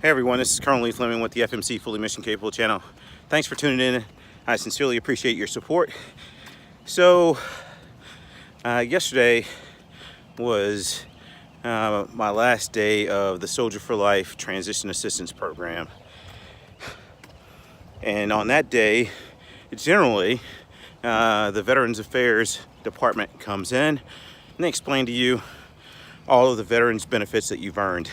Hey everyone, this is Colonel Lee Fleming with the FMC Fully Mission Capable channel. Thanks for tuning in. I sincerely appreciate your support. So, yesterday was my last day of the Soldier for Life Transition Assistance Program. And on that day, generally, the Veterans Affairs Department comes in and they explain to you all of the veterans benefits that you've earned.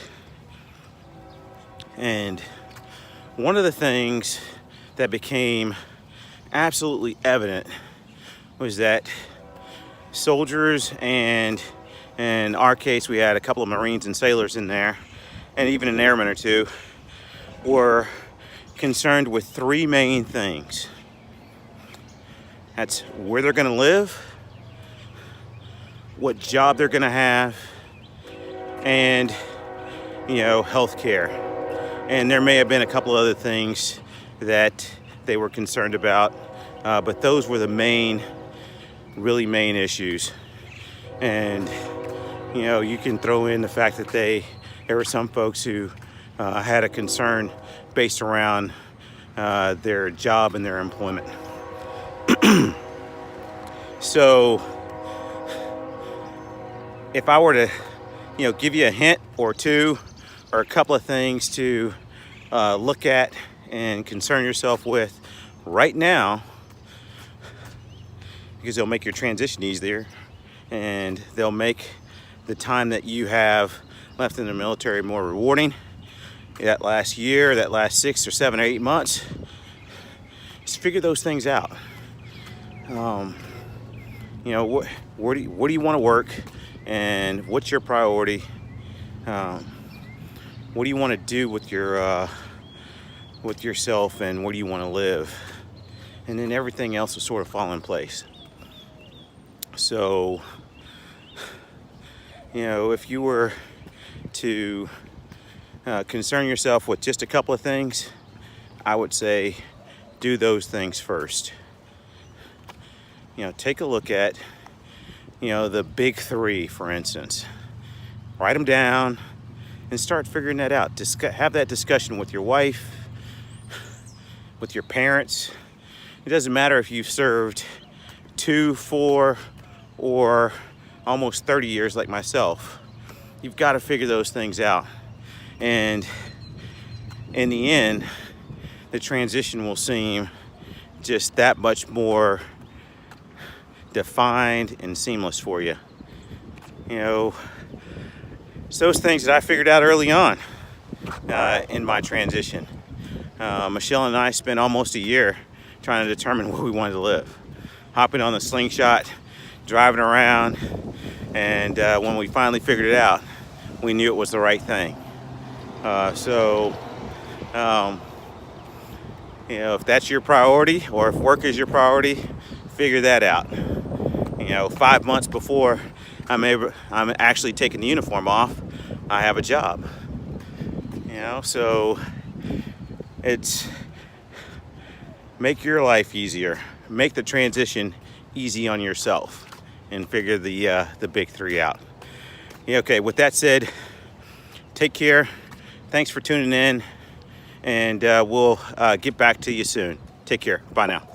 And one of the things that became absolutely evident was that soldiers, and in our case we had a couple of Marines and sailors in there, and even an airman or two, were concerned with three main things. That's where they're going to live, what job they're going to have, and health care. And there may have been a couple other things that they were concerned about, but those were the really main issues. And you can throw in the fact that there were some folks who had a concern based around their job and their employment. So if I were to give you a hint or two or a couple of things to look at and concern yourself with right now, because they'll make your transition easier and they'll make the time that you have left in the military more rewarding. That last year, that last 6 or 7 or 8 months, just figure those things out. Where do you want to work, and what's your priority? What do you want to do with yourself, and where do you want to live? And then everything else will sort of fall in place. So, if you were to concern yourself with just a couple of things, I would say do those things first. Take a look at, the big three, for instance. Write them down and start figuring that out. Have that discussion with your wife, with your parents. It doesn't matter if you've served 2, 4, or almost 30 years like myself. You've got to figure those things out. And in the end, the transition will seem just that much more defined and seamless for you. It's those things that I figured out early on in my transition. Michelle and I spent almost a year trying to determine where we wanted to live. Hopping on the slingshot, driving around, and when we finally figured it out, we knew it was the right thing. If that's your priority, or if work is your priority, figure that out. 5 months before I'm actually taking the uniform off, I have a job. So it's make your life easier, make the transition easy on yourself, and figure the big three out. Okay, with that said, take care. Thanks for tuning in, and we'll get back to you soon. Take care. Bye now.